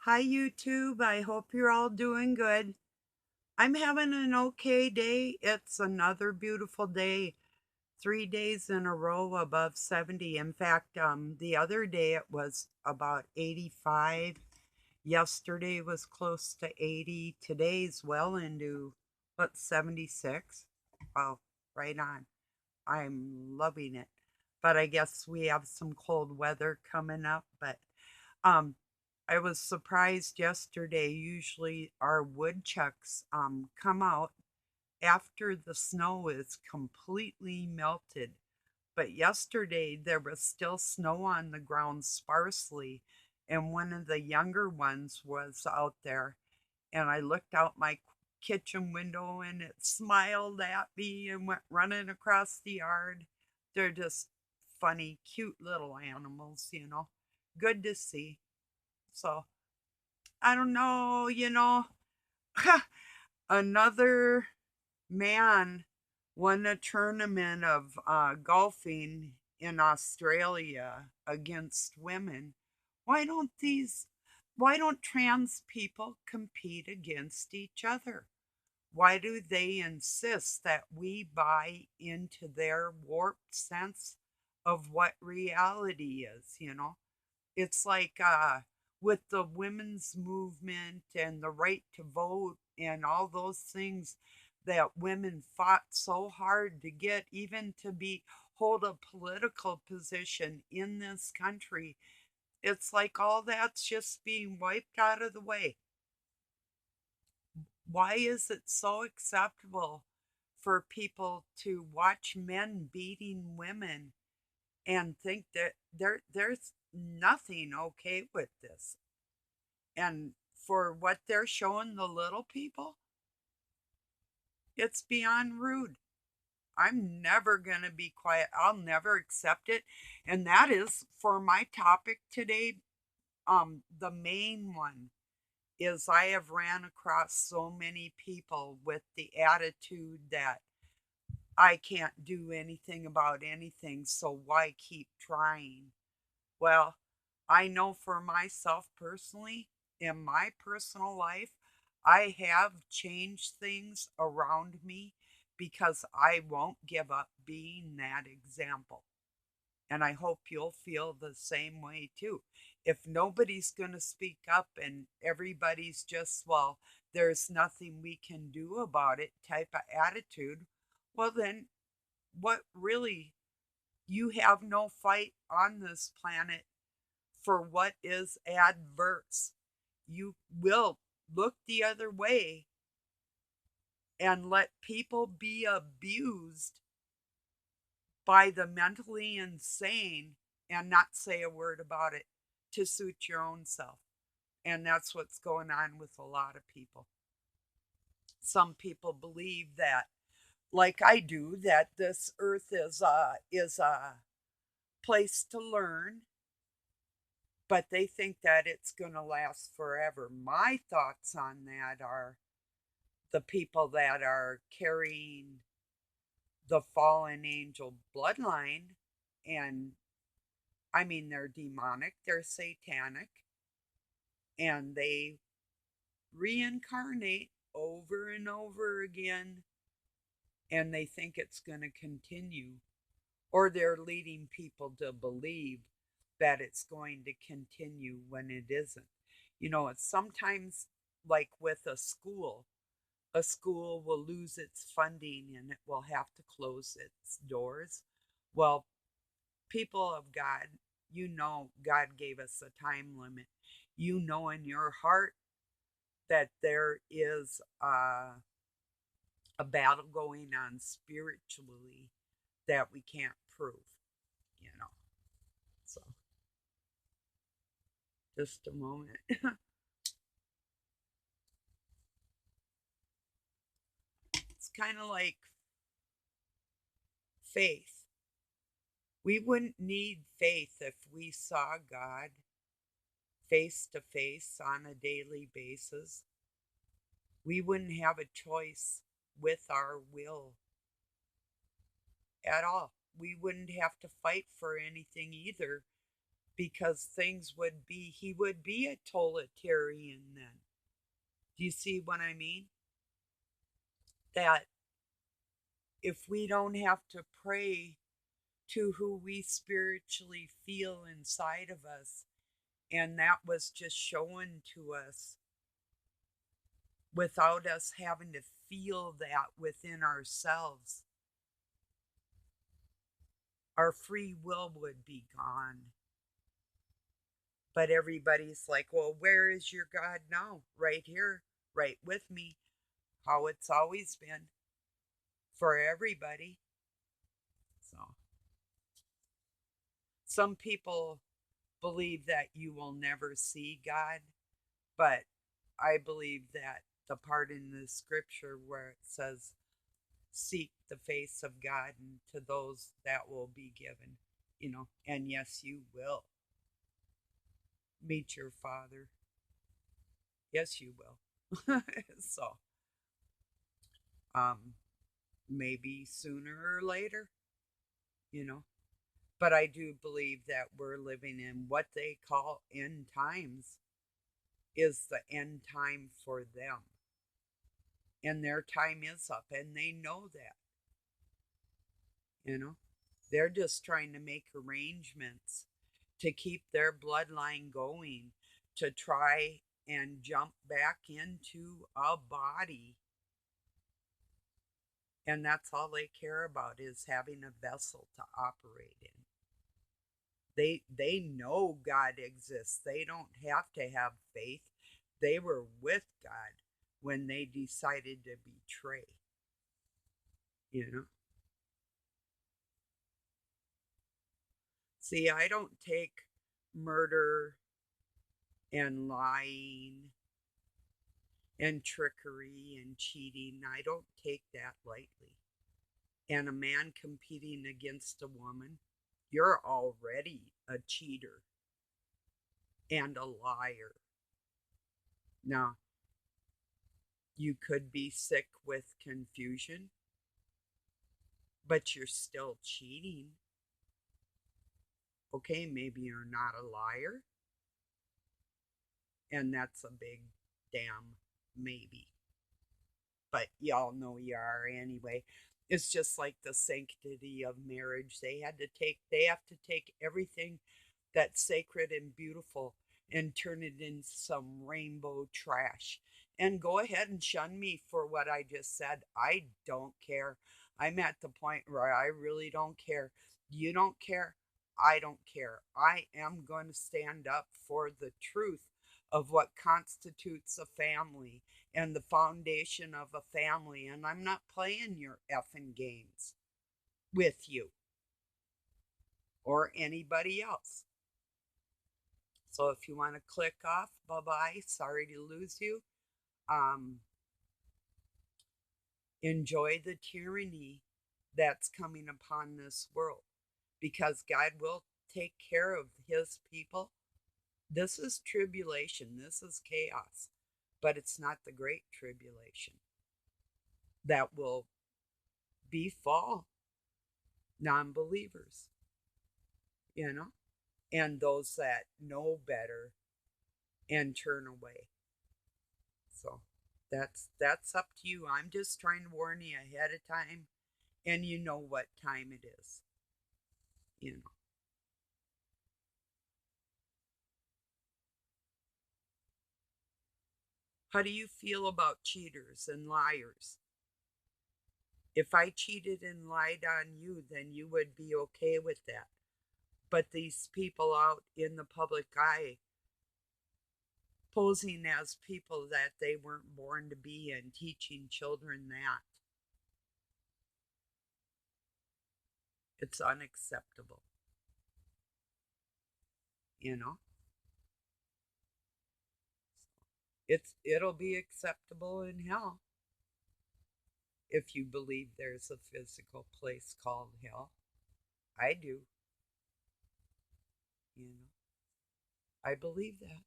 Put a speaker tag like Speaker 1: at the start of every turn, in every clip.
Speaker 1: Hi, YouTube. I hope you're all doing good. I'm having an okay day. It's another beautiful day, 3 days in a row above 70. In fact, the other day it was about 85. Yesterday was close to 80. Today's well into, 76? Wow, right on. I'm loving it. But I guess we have some cold weather coming up. But um, I was surprised yesterday. Usually, our woodchucks come out after the snow is completely melted. But yesterday, there was still snow on the ground sparsely, and one of the younger ones was out there. And I looked out my kitchen window and it smiled at me and went running across the yard. They're just funny, cute little animals. Good to see. So I don't know. Another man won a tournament of golfing in Australia against women. Why don't these, why don't trans people compete against each other? Why do they insist that we buy into their warped sense of what reality is? It's like with the women's movement and the right to vote and all those things that women fought so hard to get, even to be hold a political position in this country. It's like all that's just being wiped out of the way. Why is it so acceptable for people to watch men beating women and think that there's nothing okay with this? And for what they're showing the little people, it's beyond rude. I'm never going to be quiet. I'll never accept it. And that is for my topic today. The main one is I have ran across so many people with the attitude that I can't do anything about anything, so why keep trying? Well, I know for myself personally, in my personal life, I have changed things around me because I won't give up being that example. And I hope you'll feel the same way too. If nobody's going to speak up and everybody's just, well, there's nothing we can do about it type of attitude, well, then what really, you have no fight on this planet for what is adverse. You will look the other way and let people be abused by the mentally insane and not say a word about it to suit your own self. And that's what's going on with a lot of people. Some people believe that, like I do, that this earth is a place to learn, but they think that it's going to last forever. My thoughts on that are the people that are carrying the fallen angel bloodline, and I mean, they're demonic, they're satanic, and they reincarnate over and over again, and they think it's going to continue, or they're leading people to believe that it's going to continue when it isn't. It's sometimes like with a school will lose its funding and it will have to close its doors. Well, people of God, God gave us a time limit. You know in your heart that there is a battle going on spiritually that we can't prove, you know. So, just a moment. It's kind of like faith. We wouldn't need faith if we saw God face to face on a daily basis. We wouldn't have a choice with our will at all. We wouldn't have to fight for anything either because he would be a totalitarian then. Do you see what I mean? That if we don't have to pray to who we spiritually feel inside of us, and that was just shown to us without us having to feel that within ourselves, our free will would be gone. But everybody's like, well, where is your God now? Right here, right with me, how it's always been for everybody. So, some people believe that you will never see God, but I believe that the part in the scripture where it says, seek the face of God, and to those that will be given, and yes, you will meet your Father. Yes, you will. So, um, maybe sooner or later, you know. But I do believe that we're living in what they call end times is the end time for them. And their time is up, and they know that, you know. They're just trying to make arrangements to keep their bloodline going, to try and jump back into a body. And that's all they care about, is having a vessel to operate in. They know God exists. They don't have to have faith. They were with God when they decided to betray. You know? See, I don't take murder and lying and trickery and cheating. I don't take that lightly. And a man competing against a woman, you're already a cheater and a liar. Now, you could be sick with confusion, but you're still cheating. Okay, maybe you're not a liar, and that's a big damn maybe. But y'all know you are anyway. It's just like the sanctity of marriage. They have to take everything that's sacred and beautiful and turn it into some rainbow trash. And go ahead and shun me for what I just said. I don't care. I'm at the point where I really don't care. You don't care. I don't care. I am going to stand up for the truth of what constitutes a family and the foundation of a family. And I'm not playing your effing games with you or anybody else. So if you want to click off, bye bye. Sorry to lose you. Um, enjoy the tyranny that's coming upon this world, because God will take care of his people. This is tribulation, this is chaos, but it's not the great tribulation that will befall non believers, you know, and those that know better and turn away. So that's up to you. I'm just trying to warn you ahead of time, and you know what time it is. You know. How do you feel about cheaters and liars? If I cheated and lied on you, then you would be okay with that. But these people out in the public eye, posing as people that they weren't born to be and teaching children that, it's unacceptable. You know? It'll be acceptable in hell if you believe there's a physical place called hell. I do. You know? I believe that.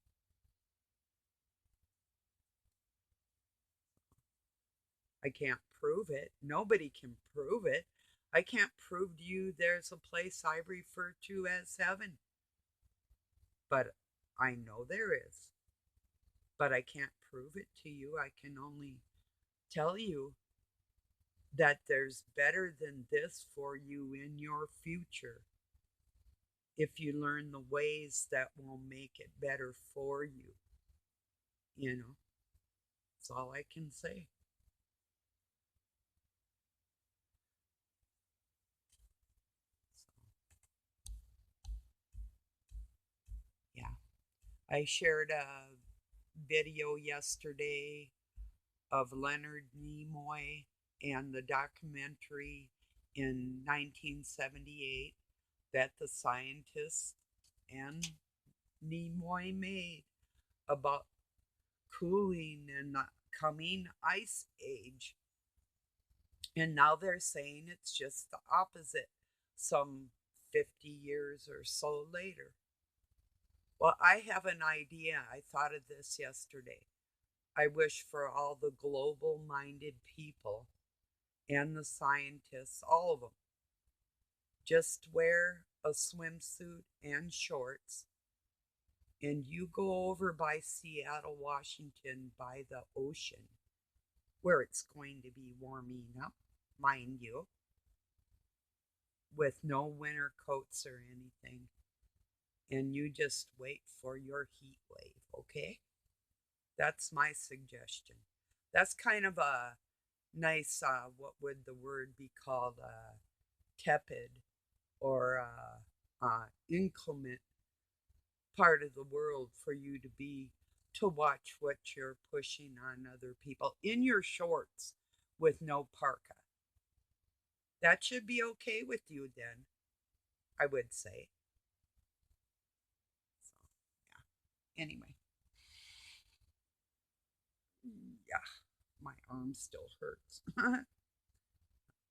Speaker 1: I can't prove it. Nobody can prove it. I can't prove to you there's a place I refer to as heaven. But I know there is. But I can't prove it to you. I can only tell you that there's better than this for you in your future if you learn the ways that will make it better for you. You know, that's all I can say. So, yeah. I shared a video yesterday of Leonard Nimoy and the documentary in 1978 that the scientists and Nimoy made about cooling and the coming ice age. And now they're saying it's just the opposite some 50 years or so later. Well, I have an idea. I thought of this yesterday. I wish for all the global minded people and the scientists, all of them, just wear a swimsuit and shorts and you go over by Seattle, Washington, by the ocean, where it's going to be warming up, mind you, with no winter coats or anything. And you just wait for your heat wave, okay? That's my suggestion. That's kind of a nice, what would the word be called? Tepid or inclement part of the world for you to be to watch what you're pushing on other people in your shorts with no parka. That should be okay with you then, I would say. So, yeah. Anyway, yeah, my arm still hurts.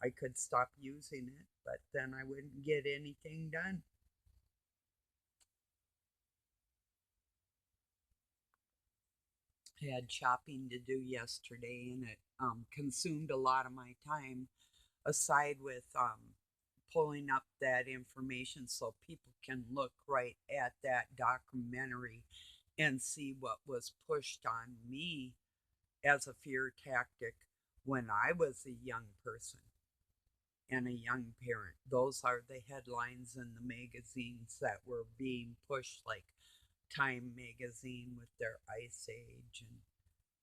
Speaker 1: I could stop using it, but then I wouldn't get anything done. I had shopping to do yesterday and it consumed a lot of my time aside with pulling up that information so people can look right at that documentary and see what was pushed on me as a fear tactic when I was a young person and a young parent. Those are the headlines in the magazines that were being pushed, like Time magazine with their Ice Age and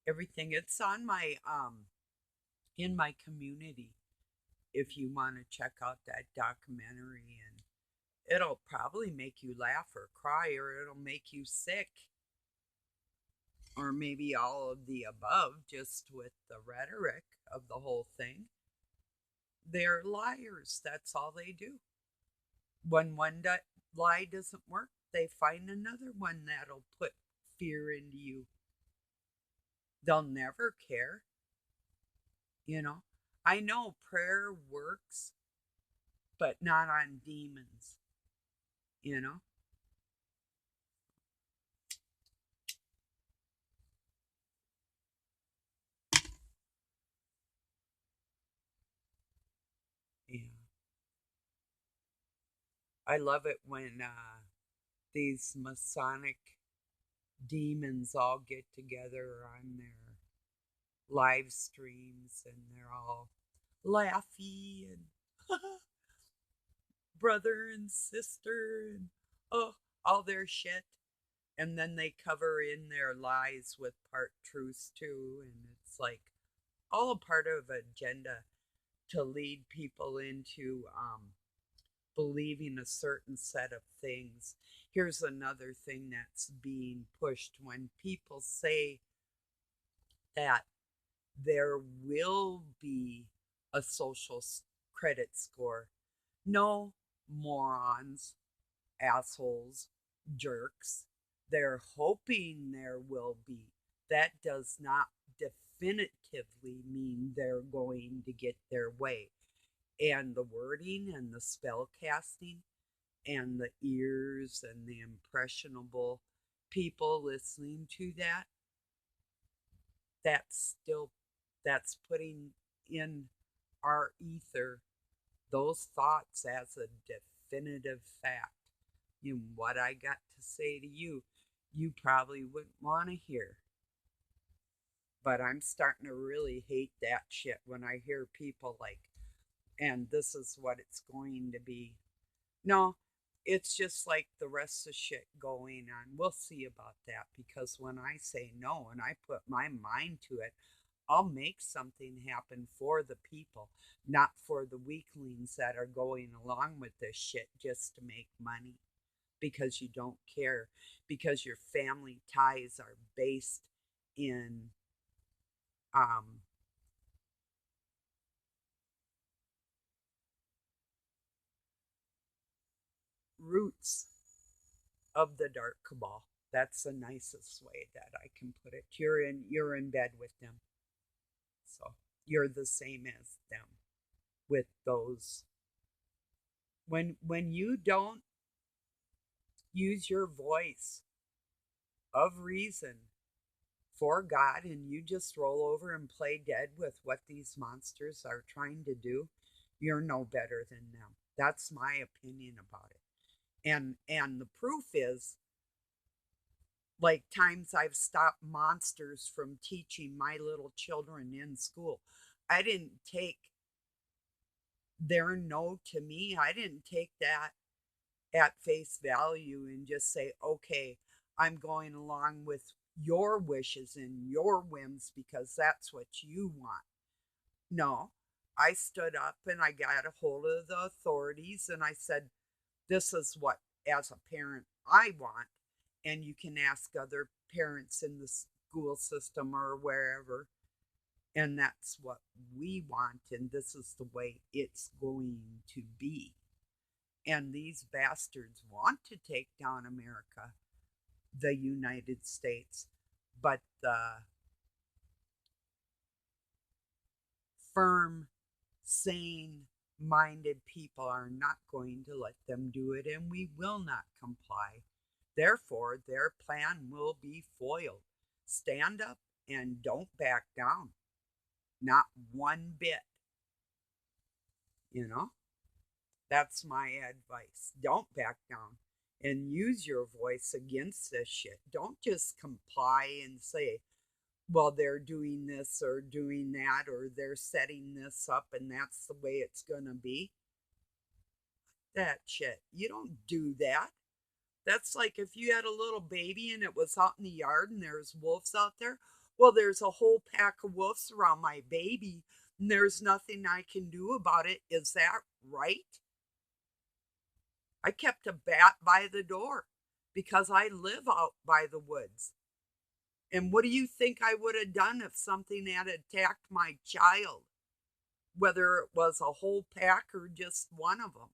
Speaker 1: everything. It's on my in my community if you want to check out that documentary, and it'll probably make you laugh or cry or it'll make you sick or maybe all of the above just with the rhetoric of the whole thing. They're liars. That's all they do. When lie doesn't work, they find another one that'll put fear into you. They'll never care, you know. I know prayer works, but not on demons, you know. Yeah. I love it when these Masonic demons all get together on their live streams and they're all laughy and brother and sister and oh, all their shit. And then they cover in their lies with part truths too. And it's like all a part of agenda to lead people into believing a certain set of things. Here's another thing that's being pushed when people say that there will be a social credit score. No, morons, assholes, jerks. They're hoping there will be. That does not definitively mean they're going to get their way. And the wording and the spell casting and the ears and the impressionable people listening to that, that's still that's putting in our ether those thoughts as a definitive fact. What I got to say to you, you probably wouldn't want to hear. But I'm starting to really hate that shit when I hear people like, and this is what it's going to be. No, it's just like the rest of shit going on. We'll see about that because when I say no and I put my mind to it, I'll make something happen for the people, not for the weaklings that are going along with this shit just to make money because you don't care, because your family ties are based in um, roots of the dark cabal. That's the nicest way that I can put it. You're in bed with them. So you're the same as them with those. When you don't use your voice of reason for God and you just roll over and play dead with what these monsters are trying to do, you're no better than them. That's my opinion about it. And the proof is like times I've stopped monsters from teaching my little children in school. I didn't take their no to me. I didn't take that at face value and just say, okay, I'm going along with your wishes and your whims because that's what you want. No, I stood up and I got a hold of the authorities and I said, this is what, as a parent, I want. And you can ask other parents in the school system or wherever. And that's what we want. And this is the way it's going to be. And these bastards want to take down America, the United States, but the firm, sane minded people are not going to let them do it, and we will not comply. Therefore, their plan will be foiled. Stand up and don't back down. Not one bit. You know, that's my advice. Don't back down and use your voice against this shit. Don't just comply and say, well, they're doing this or doing that, or they're setting this up, and that's the way it's going to be. That shit. You don't do that. That's like if you had a little baby and it was out in the yard and there's wolves out there. Well, there's a whole pack of wolves around my baby and there's nothing I can do about it. Is that right? I kept a bat by the door because I live out by the woods. And what do you think I would have done if something had attacked my child? Whether it was a whole pack or just one of them.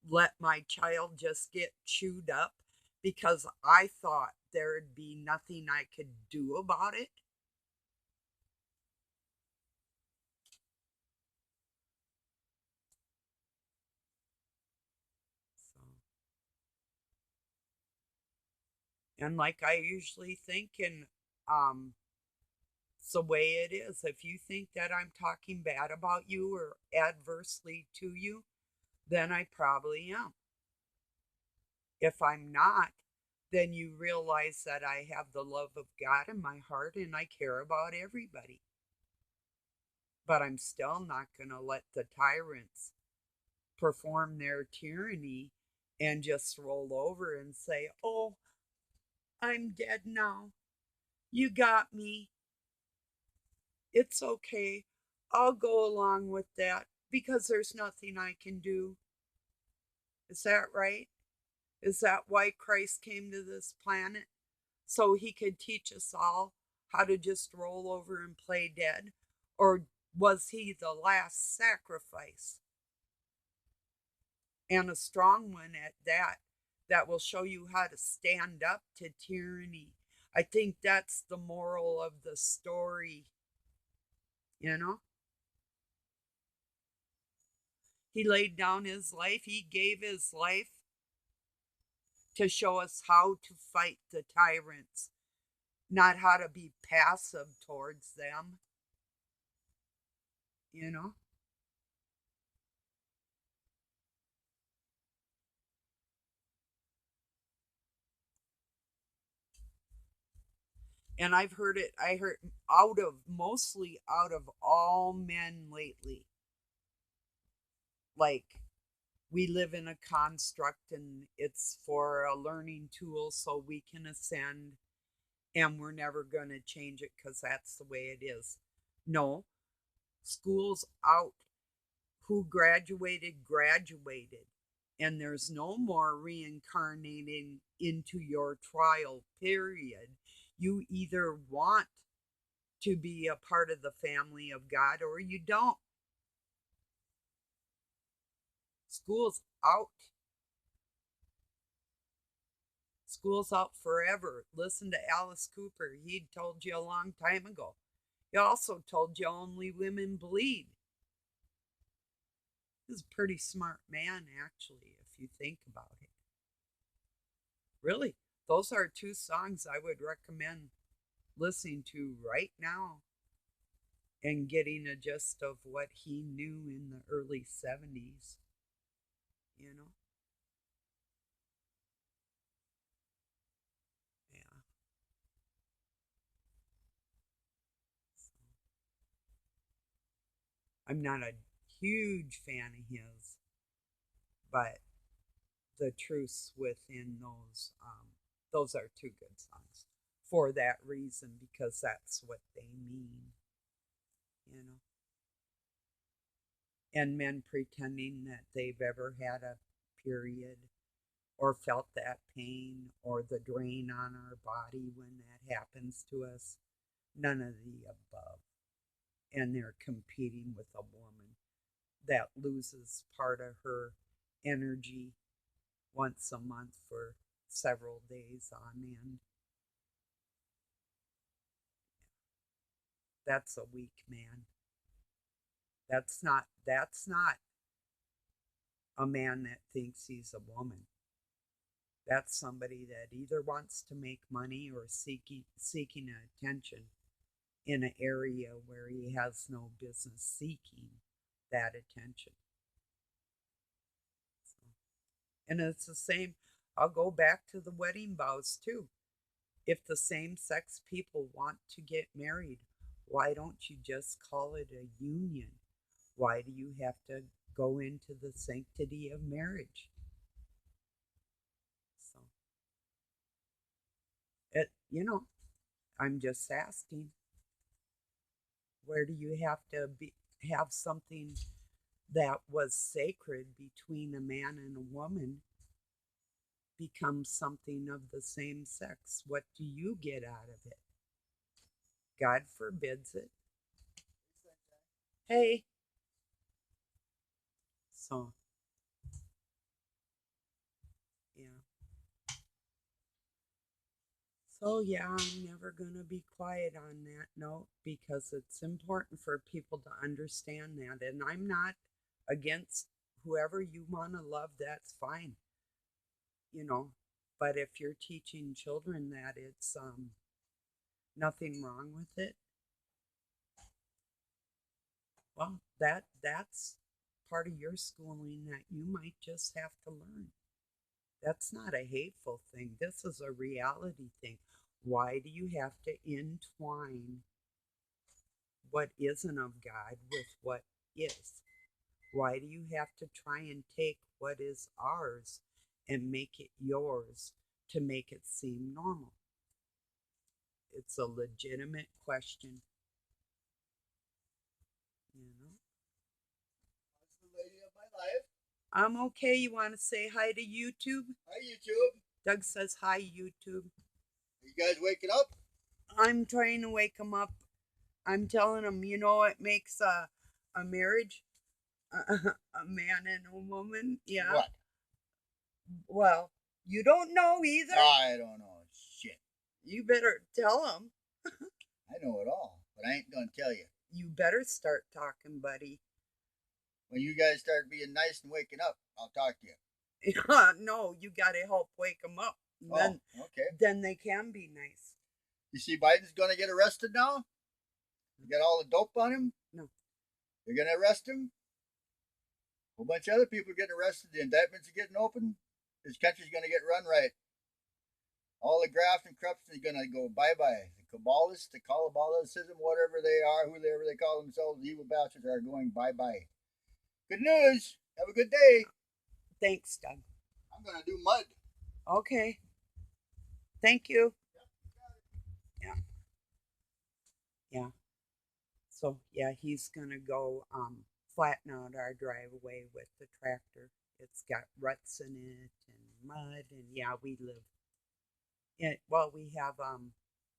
Speaker 1: Let my child just get chewed up because I thought there'd be nothing I could do about it. So, and like I usually think, and um, it's the way it is. If you think that I'm talking bad about you or adversely to you, then I probably am. If I'm not, then you realize that I have the love of God in my heart and I care about everybody. But I'm still not going to let the tyrants perform their tyranny and just roll over and say, oh, I'm dead now. You got me. It's okay. I'll go along with that because there's nothing I can do. Is that right? Is that why Christ came to this planet? So he could teach us all how to just roll over and play dead? Or was he the last sacrifice? And a strong one at that, that will show you how to stand up to tyranny. I think that's the moral of the story, you know? He laid down his life, he gave his life to show us how to fight the tyrants, not how to be passive towards them, you know? And I heard mostly out of all men lately. Like, we live in a construct and it's for a learning tool so we can ascend, and we're never going to change it because that's the way it is. No, school's out. Who graduated, graduated. And there's no more reincarnating into your trial period. You either want to be a part of the family of God or you don't. School's out. School's out forever. Listen to Alice Cooper. He told you a long time ago. He also told you only women bleed. He's a pretty smart man, actually, if you think about it. Really, those are two songs I would recommend listening to right now and getting a gist of what he knew in the early 70s, you know? Yeah. So, I'm not a huge fan of his, but the truths within those are two good songs for that reason, because that's what they mean, you know? And men pretending that they've ever had a period or felt that pain or the drain on our body when that happens to us. None of the above. And they're competing with a woman that loses part of her energy once a month for several days on end. That's a weak man. That's not a man that thinks he's a woman. That's somebody that either wants to make money or seeking attention in an area where he has no business seeking that attention. So, and it's the same. I'll go back to the wedding vows too. If the same sex people want to get married, why don't you just call it a union? Why do you have to go into the sanctity of marriage? So, I'm just asking, where do you have to have something that was sacred between a man and a woman become something of the same sex? What do you get out of it? God forbids it. Hey. So, yeah. So, yeah, I'm never going to be quiet on that note because it's important for people to understand that. And I'm not against whoever you want to love, that's fine, you know. But if you're teaching children that it's nothing wrong with it, well, that's part of your schooling that you might just have to learn. That's not a hateful thing. This is a reality thing. Why do you have to entwine what isn't of God with what is? Why do you have to try and take what is ours and make it yours to make it seem normal? It's a legitimate question, you know?
Speaker 2: How's the lady of my life?
Speaker 1: I'm okay. You want to say hi to YouTube?
Speaker 2: Hi, YouTube.
Speaker 1: Doug says hi, YouTube.
Speaker 2: Are you guys waking up?
Speaker 1: I'm trying to wake him up. I'm telling him, what makes a marriage? A man and a woman? Yeah.
Speaker 2: What?
Speaker 1: Well, you don't know either.
Speaker 2: I don't know. Shit.
Speaker 1: You better tell him.
Speaker 2: I know it all, but I ain't gonna tell you.
Speaker 1: You better start talking, buddy.
Speaker 2: When you guys start being nice and waking up, I'll talk to you.
Speaker 1: No, you got to help wake them up.
Speaker 2: Oh, okay.
Speaker 1: Then they can be nice.
Speaker 2: You see, Biden's gonna get arrested now. You got all the dope on him.
Speaker 1: No.
Speaker 2: They're gonna arrest him. A whole bunch of other people are getting arrested. The indictments are getting open. This country's gonna get run right. All the graft and corruption is gonna go bye bye. The Kabbalists, the Kabbalism, whatever they are, whoever they call themselves, the evil bastards are going bye bye. Good news. Have a good day.
Speaker 1: Thanks, Doug.
Speaker 2: I'm gonna do mud.
Speaker 1: Okay. Thank you. Yeah. Yeah. So yeah, he's gonna go flatten out our driveway with the tractor. It's got ruts in it and mud, and yeah, we live. Well, we have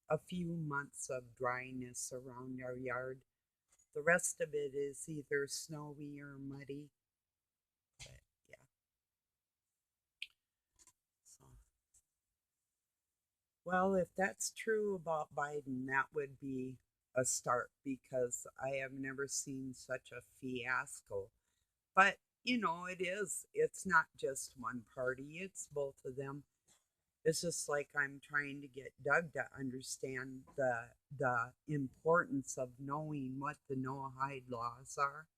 Speaker 1: a few months of dryness around our yard. The rest of it is either snowy or muddy. But yeah, so well, if that's true about Biden, that would be a start because I have never seen such a fiasco. But, it is. It's not just one party, it's both of them. It's just like I'm trying to get Doug to understand the importance of knowing what the no hide laws are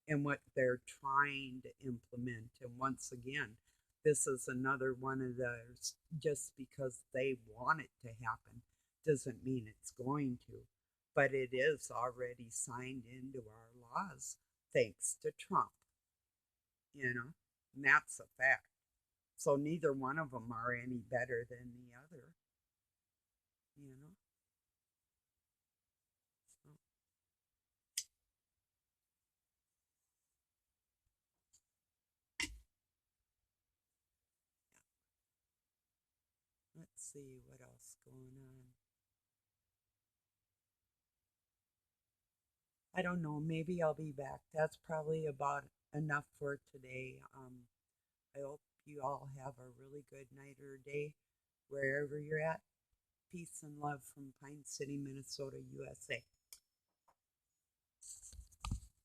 Speaker 1: and what they're trying to implement. And once again, this is another one of those just because they want it to happen doesn't mean it's going to. But it is already signed into our laws thanks to Trump, and that's a fact. So neither one of them are any better than the other, you know. So let's see what else going on. I don't know. Maybe I'll be back. That's probably about enough for today. I hope you all have a really good night or day wherever you're at. Peace and love from Pine City, Minnesota, USA.